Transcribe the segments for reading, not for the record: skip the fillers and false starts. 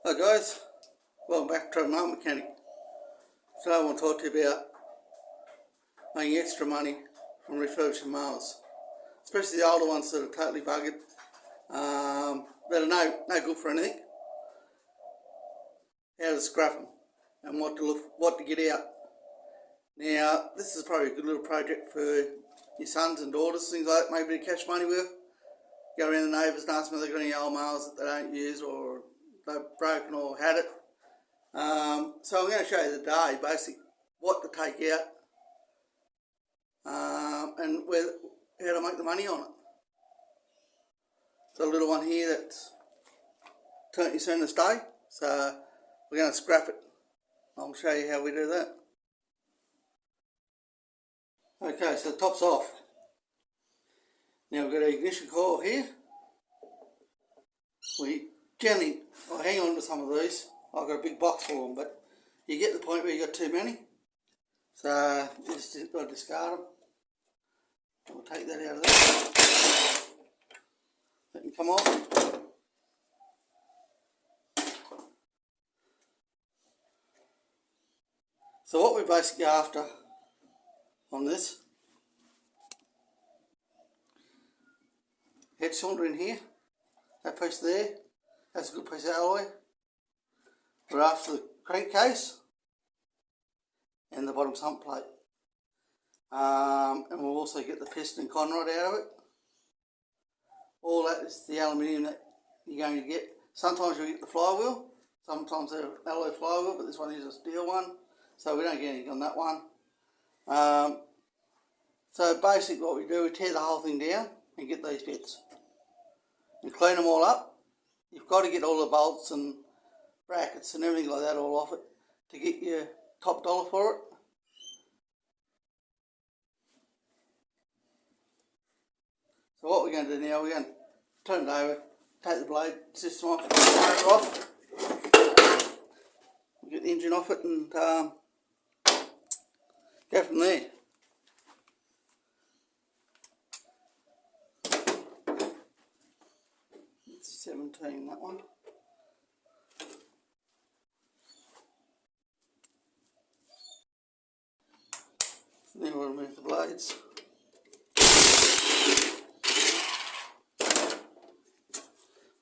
Hi guys, welcome back to TravellingMowerMechanic. Today I want to talk to you about making extra money from refurbishing mowers, especially the older ones that are totally buggered, that are no good for anything. How to scrap them and what to get out. Now this is probably a good little project for your sons and daughters, things like that, maybe to cash money with. Go around the neighbours and ask them if they've got any old mowers that they don't use or they've broken or had it. So I'm going to show you today basically what to take out and how to make the money on it. Got a little one here that's turned soon to stay, so we're going to scrap it. I'll show you how we do that. Okay, so the top's off. Now we've got an ignition coil here. We generally, I hang on to some of these. I've got a big box for them, but you get to the point where you've got too many. So you just got to discard them. We'll take that out of there. Let them come off. So what we're basically after on this, head cylinder in here, that piece there, that's a good piece of alloy. We're after the crankcase and the bottom sump plate. And we'll also get the piston and con rod out of it. All that is the aluminium that you're going to get. Sometimes you'll get the flywheel, sometimes they're alloy flywheel, but this one is a steel one, so we don't get anything on that one. So basically what we do, we tear the whole thing down and get these bits. And clean them all up. You've got to get all the bolts and brackets and everything like that all off it to get your top dollar for it. So what we're going to do now, we're going to turn it over, take the blade system off, motor off, get the engine off it and go from there. It's 17, that one. Then we'll remove the blades.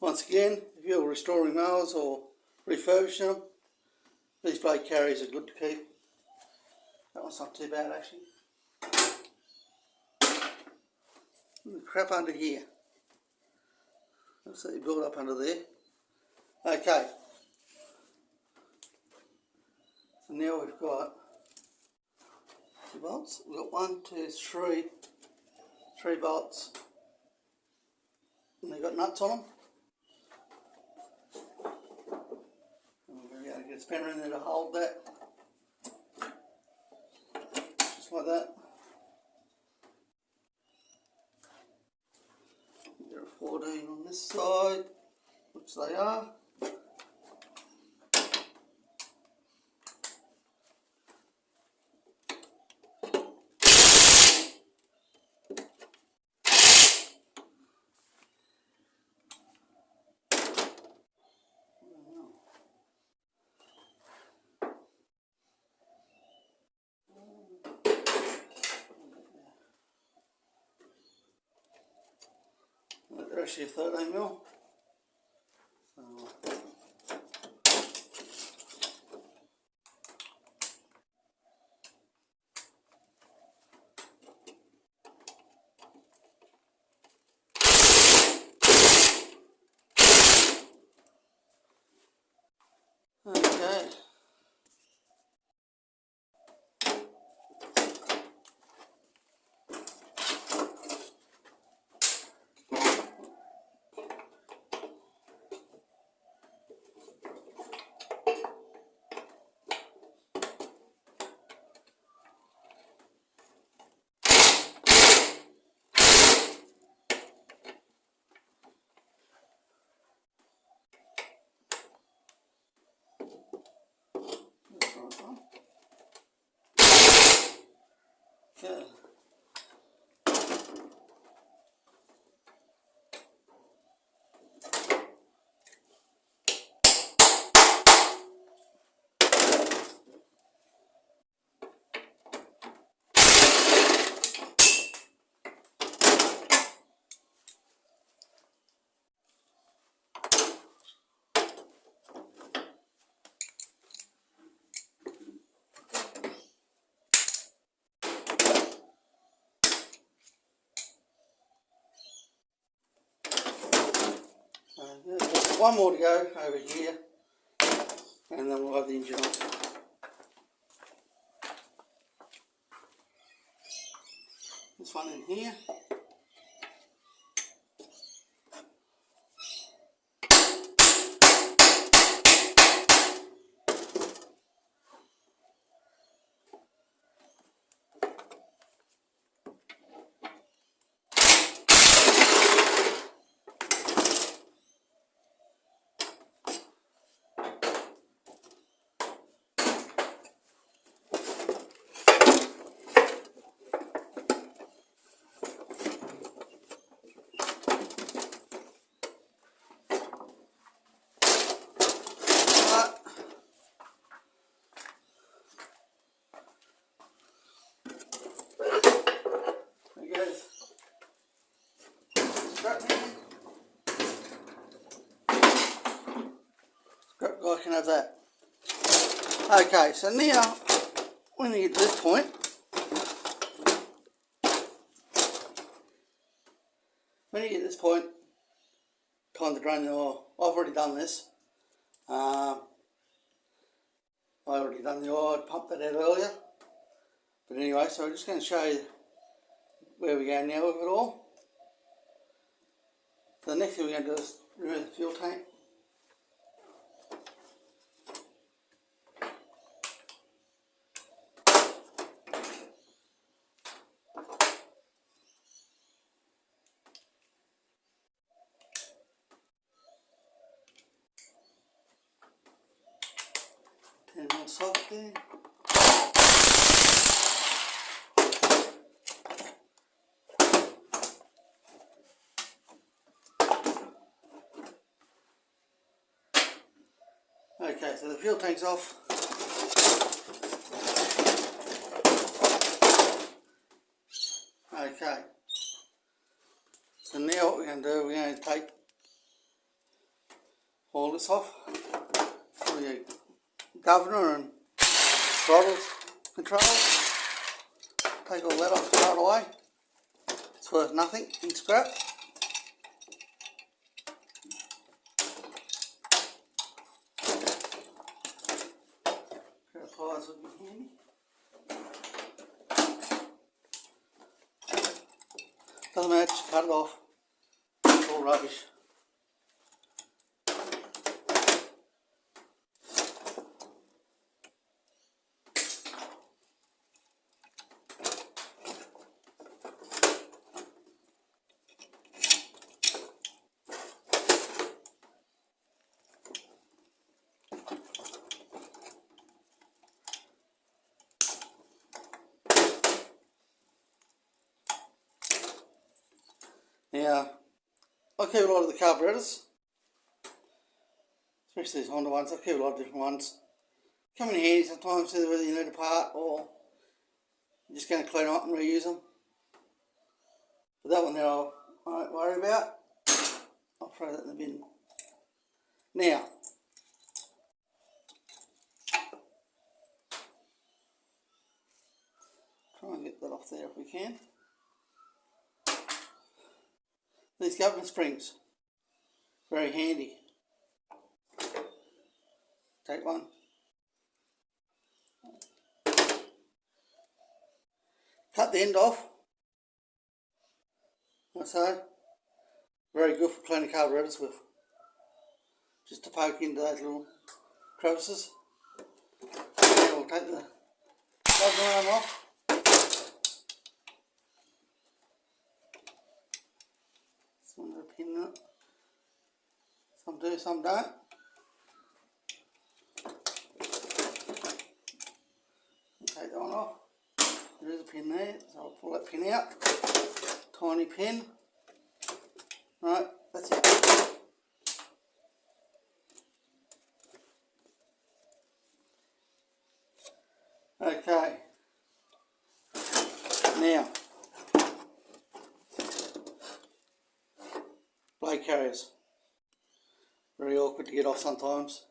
Once again, if you're restoring mowers or refurbishing them, these blade carriers are good to keep. That one's not too bad actually. And the crap under here. Let's see, build up under there. Okay. So now we've got the bolts. We've got 1, 2, 3 bolts. And they've got nuts on them. And we're going to get a spanner in there to hold that. Just like that. There are 14 on this side, which they are. They're actually 13mm. Okay. one more to go over here, and then we'll have the engine on. This one in here. I can have that. Okay, so now when you get to this point, time to drain the oil. I've already done this. I already done the oil. I pumped that out earlier. But anyway, so I'm just going to show you where we go now with it all. So the next thing we're going to do is remove the fuel tank. And more socket there. Okay, so the fuel tank's off. Okay, so now what we're going to do, we're going to take all this off. All your governor and throttle controls. Take all that off, throw it away. It's worth nothing in scrap. Pliers would be handy. Doesn't matter, just cut it off. It's all rubbish. Now, I keep a lot of the carburetors, especially these Honda ones. I keep a lot of different ones. Come in handy sometimes, either whether you need a part or you're just going to clean them up and reuse them. But that one there I won't worry about. I'll throw that in the bin. Now, try and get that off there if we can. These governor springs, very handy. Take one. Cut the end off. Like so. Very good for cleaning carburetors with. Just to poke into those little crevices. Now we'll take the governor arm off. Some of the pin in it. Some do, some don't. Take that one off. There is a pin there, so I'll pull that pin out. Tiny pin. Right, that's it. Okay. Now, blade carriers. Very awkward to get off sometimes.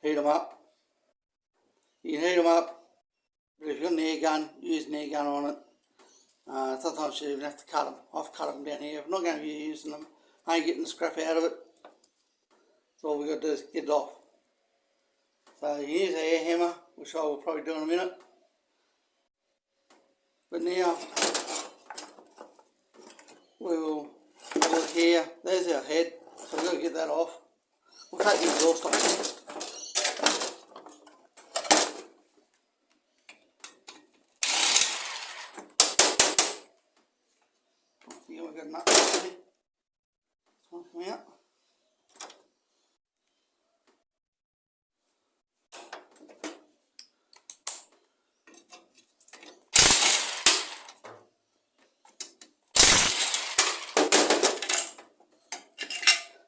Heat them up. You can heat them up, but if you've got an air gun, use an air gun on it. Sometimes you even have to cut them. I've cut them down here. I'm not going to be using them. I ain't getting the scrap out of it. So all we've got to do is get it off. So you use an air hammer, which I will probably do in a minute. But now we will have a look here. There's our head, so we've got to get that off. We'll take the exhaust off next. Here we've got an nut there. This one come out.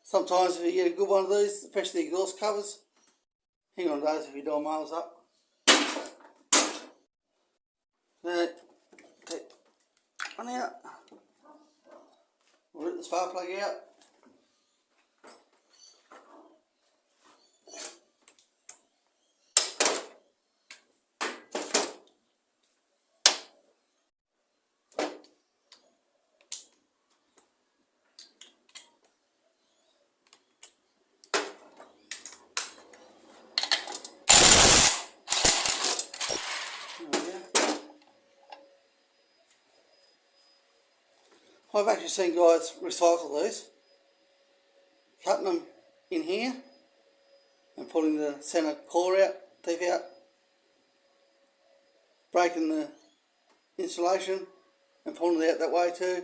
Sometimes if you get a good one of these, especially the exhaust covers, hang on to those if you're doing miles up. Take one out. We'll rip the spark plug out. I've actually seen guys recycle these, cutting them in here and pulling the centre core out, teeth out, breaking the insulation and pulling it out that way too.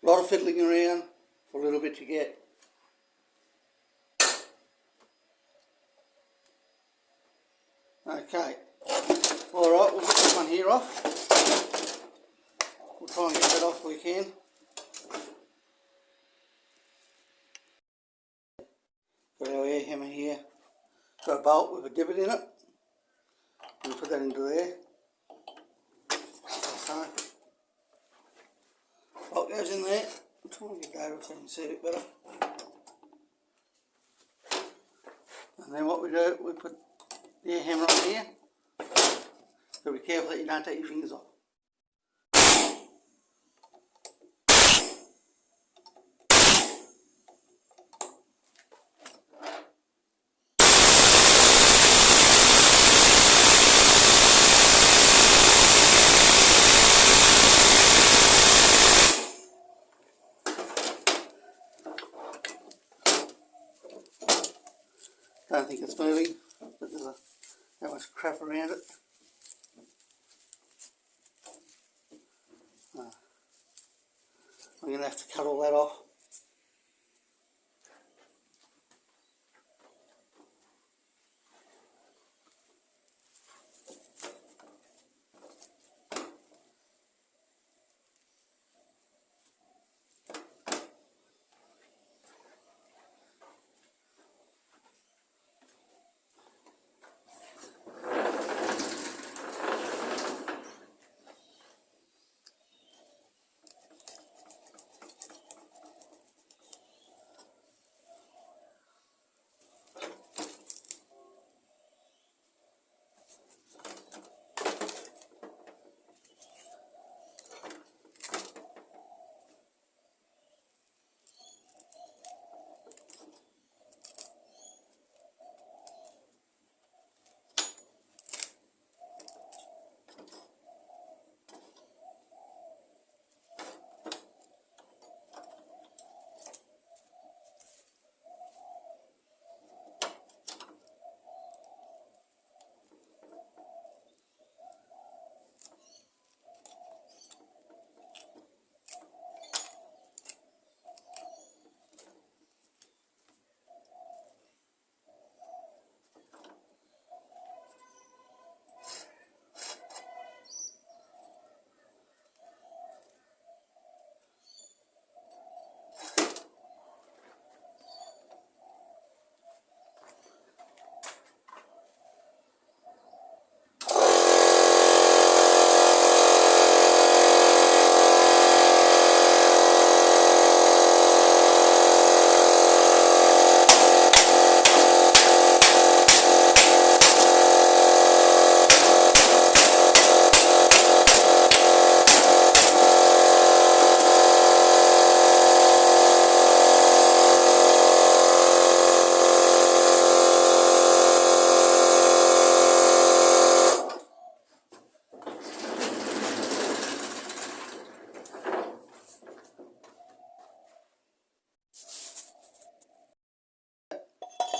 A lot of fiddling around for a little bit to get. Okay, alright, we'll get this one here off. We'll try and get that off if we can. Got our air hammer here. Got a bolt with a divot in it. We'll put that into there. So, bolt goes in there. I'm trying to get that over so you can see it better. And then what we do, we put the air hammer on here. So be careful that you don't take your fingers off. Don't think it's moving, but there's that much crap around it. I'm going to have to cut all that off.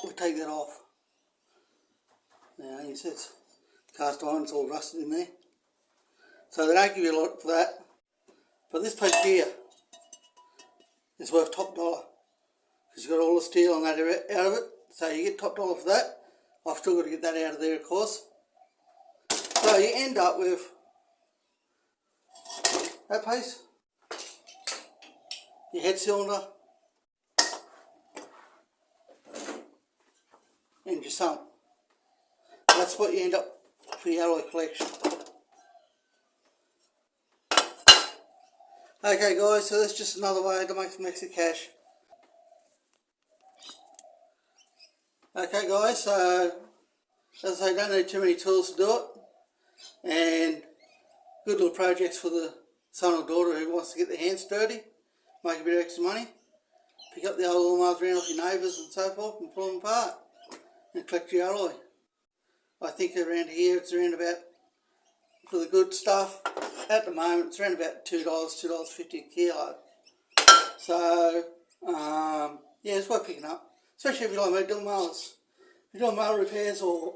we take that off. Now you see it's cast iron, it's all rusted in there. So they don't give you a lot for that. But this piece here is worth top dollar. Because you've got all the steel and that out of it. So you get top dollar for that. I've still got to get that out of there, of course. So you end up with that piece, your head cylinder, and your sump. That's what you end up for your alloy collection. Okay guys, so that's just another way to make some extra cash. Okay guys, so as I say, don't need too many tools to do it, and good little projects for the son or daughter who wants to get their hands dirty, make a bit of extra money, pick up the old lawnmowers around off your neighbours and so forth and pull them apart and collect your alloy. I think around here it's around about, for the good stuff, at the moment it's around about $2, $2.50 a kilo. So, yeah, it's worth picking up, especially if you like me doing mowers. If you're doing mower repairs or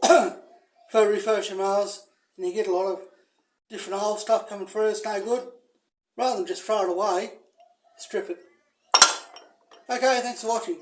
for refurbishing mowers and you get a lot of different old stuff coming through, it's no good. Rather than just throw it away, strip it. Okay, thanks for watching.